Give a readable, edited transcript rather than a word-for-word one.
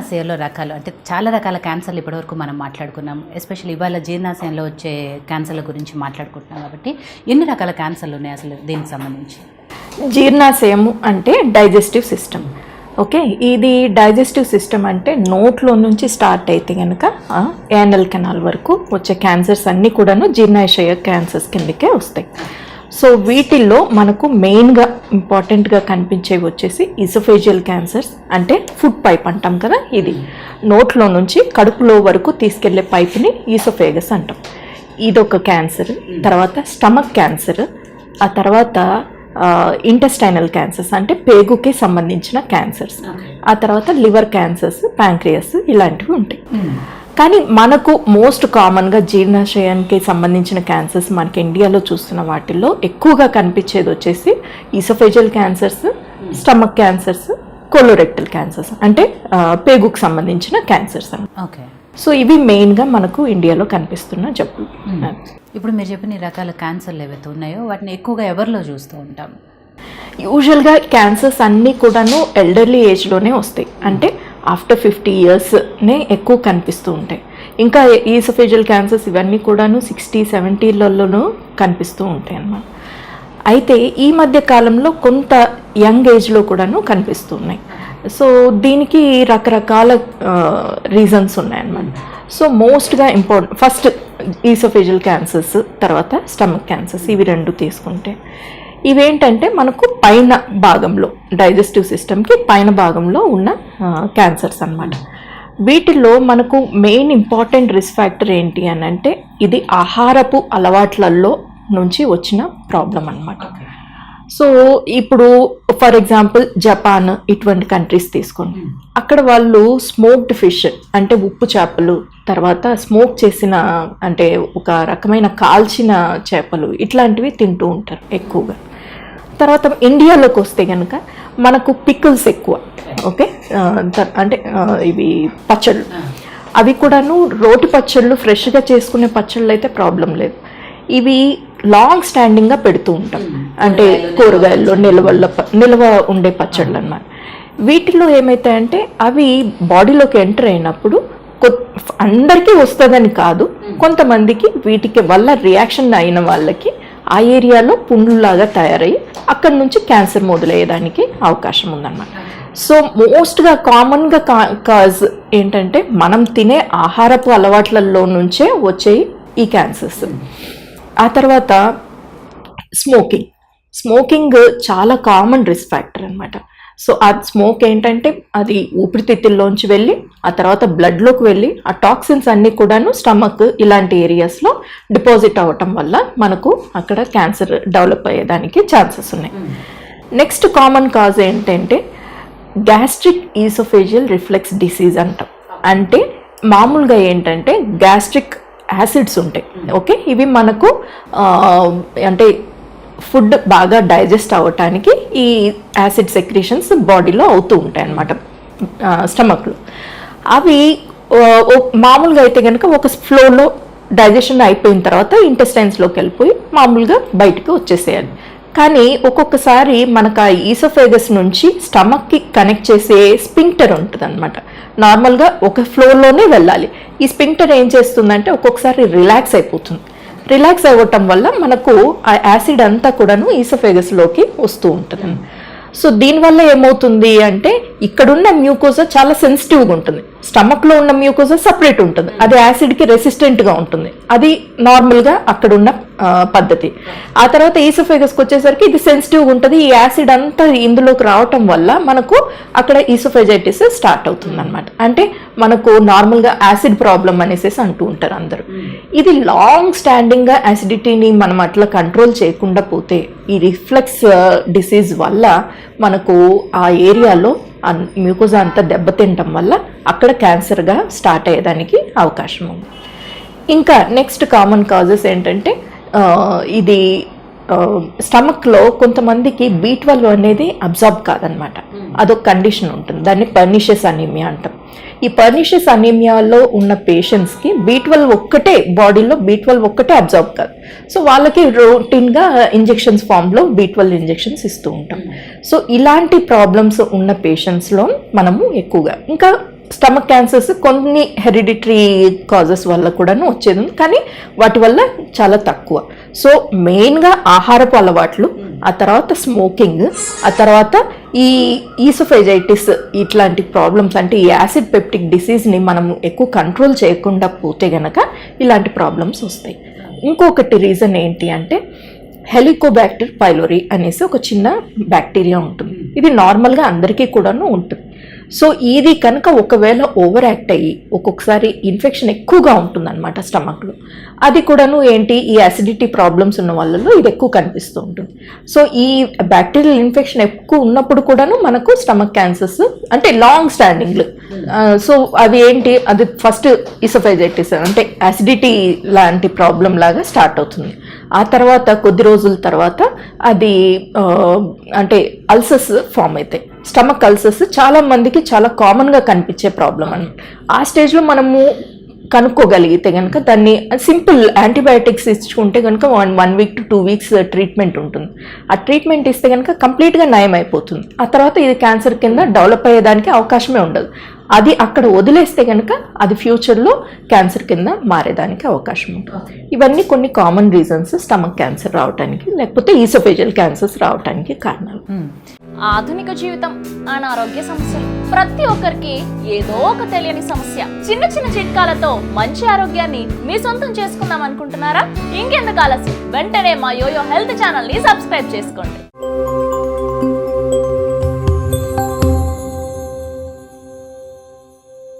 జీర్ణాశయంలో రకాలు అంటే చాలా రకాల క్యాన్సర్లు ఇప్పటివరకు మనం మాట్లాడుకున్నాం. ఎస్పెషల్లీ ఇవాళ జీర్ణాశయంలో వచ్చే క్యాన్సర్ల గురించి మాట్లాడుకుంటున్నాం కాబట్టి ఎన్ని రకాల క్యాన్సర్లు ఉన్నాయి అసలు దీనికి సంబంధించి? జీర్ణాశయము అంటే డైజెస్టివ్ సిస్టమ్. ఓకే, ఇది డైజెస్టివ్ సిస్టమ్ అంటే నోట్లో నుంచి స్టార్ట్ అయితే కనుక యానల్ కెనాల్ వరకు వచ్చే క్యాన్సర్స్ అన్నీ కూడాను జీర్ణాశయ క్యాన్సర్స్ కిందకే వస్తాయి. సో వీటిల్లో మనకు మెయిన్గా ఇంపార్టెంట్గా కనిపించేవి వచ్చేసి ఈసోఫేజియల్ క్యాన్సర్స్, అంటే ఫుడ్ పైప్ అంటాం కదా, ఇది నోట్లో నుంచి కడుపులో వరకు తీసుకెళ్లే పైప్ని ఈసోఫేగస్ అంటాం. ఇదొక క్యాన్సర్. తర్వాత స్టమక్ క్యాన్సర్, ఆ తర్వాత ఇంటెస్టైనల్ క్యాన్సర్స్ అంటే పేగుకి సంబంధించిన క్యాన్సర్స్, ఆ తర్వాత లివర్ క్యాన్సర్స్, ప్యాంక్రియాస్, ఇలాంటివి ఉంటాయి. కానీ మనకు మోస్ట్ కామన్గా జీర్ణాశయానికి సంబంధించిన క్యాన్సర్స్ మనకి ఇండియాలో చూస్తున్న వాటిల్లో ఎక్కువగా కనిపించేది వచ్చేసి esophageal cancers, stomach cancers, colorectal cancers అంటే పేగుకు సంబంధించిన క్యాన్సర్స్ అన్నమాట. ఓకే, సో ఇవి మెయిన్గా మనకు ఇండియాలో కనిపిస్తున్న జబ్బులు. ఇప్పుడు మీరు చెప్పిన ఈ రకాల క్యాన్సర్లు ఏవైతే ఉన్నాయో వాటిని ఎక్కువగా ఎవరిలో చూస్తూ ఉంటాం? యూజువల్గా క్యాన్సర్స్ అన్నీ కూడాను ఎల్డర్లీ ఏజ్లోనే వస్తాయి, అంటే ఆఫ్టర్ 50 yearsనే ఎక్కువ కనిపిస్తూ ఉంటాయి. ఇంకా ఈసోఫేజియల్ క్యాన్సర్స్ ఇవన్నీ కూడాను 60-70లలో కనిపిస్తూ ఉంటాయి అన్నమాట. అయితే ఈ మధ్య కాలంలో కొంత యంగ్ ఏజ్లో కూడాను కనిపిస్తూ ఉన్నాయి. సో దీనికి రకరకాల రీజన్స్ ఉన్నాయన్నమాట. సో మోస్ట్గా ఫస్ట్ ఈసోఫేజియల్ క్యాన్సర్స్, తర్వాత స్టమక్ క్యాన్సర్స్, ఇవి రెండు తీసుకుంటే ఇవేంటంటే మనకు పైన భాగంలో డైజెస్టివ్ సిస్టమ్కి పైన భాగంలో ఉన్న క్యాన్సర్స్ అన్నమాట. వీటిల్లో మనకు మెయిన్ ఇంపార్టెంట్ రిస్క్ ఫ్యాక్టర్ ఏంటి అని అంటే ఇది ఆహారపు అలవాట్లలో నుంచి వచ్చిన ప్రాబ్లం అన్నమాట. సో ఇప్పుడు ఫర్ ఎగ్జాంపుల్ జపాన్ ఇటువంటి కంట్రీస్ తీసుకోండి. అక్కడ వాళ్ళు స్మోక్డ్ ఫిష్ అంటే ఉప్పు చేపలు, తర్వాత స్మోక్ చేసిన అంటే ఒక రకమైన కాల్చిన చేపలు, ఇట్లాంటివి తింటూ ఉంటారు ఎక్కువగా. తర్వాత ఇండియాలోకి వస్తే కనుక మనకు పికిల్స్ ఎక్కువ. ఓకే, అంటే ఇవి పచ్చళ్ళు, అవి కూడాను రోటి పచ్చళ్ళు, ఫ్రెష్గా చేసుకునే పచ్చళ్ళు అయితే ప్రాబ్లం లేదు. ఇవి లాంగ్ స్టాండింగ్గా పెడుతూ ఉంటాం, అంటే కూరగాయల్లో నిల్వ ఉండే పచ్చళ్ళు అన్నమాట. వీటిలో ఏమవుతాయంటే అవి బాడీలోకి ఎంటర్ అయినప్పుడు అందరికీ వస్తుందని కాదు, కొంతమందికి వీటికి వల్ల రియాక్షన్ అయిన వాళ్ళకి ఆ ఏరియాలో పుండ్లులాగా తయారయ్యి అక్కడి నుంచి క్యాన్సర్ మొదలయ్యేదానికి అవకాశం ఉందన్నమాట. సో మోస్ట్గా కామన్గా కాజ్ ఏంటంటే మనం తినే ఆహారపు అలవాట్లలో నుంచే వచ్చాయి ఈ క్యాన్సర్స్. ఆ తర్వాత స్మోకింగ్ చాలా కామన్ రిస్క్ ఫ్యాక్టర్ అనమాట. సో ఆ స్మోక్ ఏంటంటే అది ఊపిరితిత్తుల్లోంచి వెళ్ళి ఆ తర్వాత బ్లడ్లోకి వెళ్ళి ఆ టాక్సిన్స్ అన్నీ కూడాను స్టమక్ ఇలాంటి ఏరియాస్లో డిపాజిట్ అవ్వటం వల్ల మనకు అక్కడ క్యాన్సర్ డెవలప్ అయ్యేదానికి ఛాన్సెస్ ఉన్నాయి. నెక్స్ట్ కామన్ కాజ్ ఏంటంటే గ్యాస్ట్రిక్ ఈసోఫేజియల్ రిఫ్లెక్స్ డిసీజ్ అంటాం. అంటే మామూలుగా ఏంటంటే గ్యాస్ట్రిక్ యాసిడ్స్ ఉంటాయి. ఓకే, ఇవి మనకు అంటే ఫుడ్ బాగా డైజెస్ట్ అవ్వటానికి ఈ యాసిడ్ సెక్రీషన్స్ బాడీలో అవుతూ ఉంటాయి అన్నమాట స్టమక్లో. అవి మామూలుగా అయితే కనుక ఒక ఫ్లోలో డైజెషన్ అయిపోయిన తర్వాత ఇంటెస్టైన్స్లోకి వెళ్ళిపోయి మామూలుగా బయటకు వచ్చేసేయాలి. కానీ ఒక్కొక్కసారి మనకు ఆ ఈసోఫేగస్ నుంచి స్టమక్కి కనెక్ట్ చేసే స్పింక్టర్ ఉంటుంది అనమాట. నార్మల్గా ఒక ఫ్లోలోనే వెళ్ళాలి. ఈ స్పింక్టర్ ఏం చేస్తుందంటే ఒక్కొక్కసారి రిలాక్స్ అయిపోతుంది. రిలాక్స్ అవ్వటం వల్ల మనకు ఆ యాసిడ్ అంతా కూడాను ఈసోఫేగస్లోకి వస్తూ ఉంటుంది. సో దీనివల్ల ఏమవుతుంది అంటే ఇక్కడున్న మ్యూకోజా చాలా సెన్సిటివ్గా ఉంటుంది, స్టమక్లో ఉన్న మ్యూకోజా సపరేట్ ఉంటుంది, అది యాసిడ్కి రెసిస్టెంట్గా ఉంటుంది. అది నార్మల్గా అక్కడున్న పద్ధతి. ఆ తర్వాత ఈసోఫేగస్కి వచ్చేసరికి ఇది సెన్సిటివ్గా ఉంటుంది. ఈ యాసిడ్ అంతా ఇందులోకి రావటం వల్ల మనకు అక్కడ ఈసోఫేజైటిస్ స్టార్ట్ అవుతుంది అనమాట. అంటే మనకు నార్మల్గా యాసిడ్ ప్రాబ్లం అనేసి అంటూ ఉంటారు అందరూ. ఇది లాంగ్ స్టాండింగ్గా యాసిడిటీని మనం అట్లా కంట్రోల్ చేయకుండా పోతే ఈ రిఫ్లెక్స్ డిసీజ్ వల్ల మనకు ఆ ఏరియాలో మ్యూకోజా అంతా దెబ్బతింటం వల్ల అక్కడ క్యాన్సర్గా స్టార్ట్ అయ్యేదానికి అవకాశం ఉంది. ఇంకా నెక్స్ట్ కామన్ కాజెస్ ఏంటంటే ఇది స్టమక్లో కొంతమందికి B12 అనేది అబ్జార్బ్ కాదనమాట. అదొక కండిషన్ ఉంటుంది, దాన్ని పర్నిషియస్ అనీమియా అంటాం. ఈ పర్నిషియస్ అనీమియాలో ఉన్న పేషెంట్స్కి B12 ఒక్కటే బాడీలో B12 ఒక్కటే అబ్జార్బ్ కాదు. సో వాళ్ళకి రొటీన్గా ఇంజెక్షన్స్ ఫామ్లో B12 ఇంజెక్షన్స్ ఇస్తూ ఉంటాం. సో ఇలాంటి ప్రాబ్లమ్స్ ఉన్న పేషెంట్స్లో మనము ఎక్కువగా ఇంకా స్టమక్ క్యాన్సర్స్ కొన్ని హెరిడిటరీ కాజెస్ వల్ల కూడాను వచ్చేది ఉంది, కానీ వాటి వల్ల చాలా తక్కువ. సో మెయిన్గా ఆహారపు అలవాట్లు, ఆ తర్వాత స్మోకింగ్, ఆ తర్వాత ఈ ఈసోఫేజైటిస్ ఇట్లాంటి ప్రాబ్లమ్స్ అంటే ఈ యాసిడ్ పెప్టిక్ డిసీజ్ని మనం ఎక్కువ కంట్రోల్ చేయకుండా పోతే గనక ఇలాంటి ప్రాబ్లమ్స్ వస్తాయి. ఇంకొకటి రీజన్ ఏంటి అంటే హెలికోబ్యాక్టర్ పైలోరీ అనేసి ఒక చిన్న బ్యాక్టీరియా ఉంటుంది. ఇది నార్మల్గా అందరికీ కూడాను ఉంటుంది. సో ఇది కనుక ఒకవేళ ఓవర్ యాక్ట్ అయ్యి ఒక్కొక్కసారి ఇన్ఫెక్షన్ ఎక్కువగా ఉంటుందన్నమాట స్టమక్లో. అది కూడాను ఏంటి, ఈ యాసిడిటీ ప్రాబ్లమ్స్ ఉన్న వాళ్ళలో ఇది ఎక్కువ కనిపిస్తూ ఉంటుంది. సో ఈ బ్యాక్టీరియల్ ఇన్ఫెక్షన్ ఎక్కువ ఉన్నప్పుడు కూడాను మనకు స్టమక్ క్యాన్సర్స్ అంటే లాంగ్ స్టాండింగ్లు. సో అది ఏంటి, అది ఫస్ట్ ఈసోఫేజైటిస్ అంటే యాసిడిటీ లాంటి ప్రాబ్లం లాగా స్టార్ట్ అవుతుంది. ఆ తర్వాత కొద్ది రోజుల తర్వాత అది అంటే అల్సర్స్ ఫామ్ అవుతాయి. స్టమక్ అల్సర్స్ చాలా మందికి చాలా కామన్గా కనిపించే ప్రాబ్లం అని. ఆ స్టేజ్లో మనము కనుక్కోగలిగితే కనుక దాన్ని సింపుల్ యాంటీబయాటిక్స్ ఇచ్చుకుంటే కనుక 1 week to 2 weeks ట్రీట్మెంట్ ఉంటుంది. ఆ ట్రీట్మెంట్ ఇస్తే కనుక కంప్లీట్గా నయం అయిపోతుంది. ఆ తర్వాత ఇది క్యాన్సర్ కింద డెవలప్ అయ్యేదానికి అవకాశమే ఉండదు. అది అక్కడ వదిలేస్తే కనుక అది ఫ్యూచర్లో క్యాన్సర్ కింద మారేదానికి అవకాశం ఉంటుంది. ఇవన్నీ కొన్ని కామన్ రీజన్స్ స్టమక్ క్యాన్సర్ రావడానికి, లేకపోతే ఈసోఫేజియల్ క్యాన్సర్స్ రావడానికి కారణాలు. ఆధునిక జీవితం, అనారోగ్య సమస్యలు, ప్రతి ఒక్కరికి ఏదో ఒక తెలియని సమస్య. చిన్న చిన్న చిట్కాలతో మంచి ఆరోగ్యాన్ని మీ సొంతం చేసుకుందాం అనుకుంటున్నారా? ఇంకెందుకు ఆలస్యం, వెంటనే మా యోయో హెల్త్ ఛానల్ ని సబ్స్క్రైబ్ చేసుకోండి.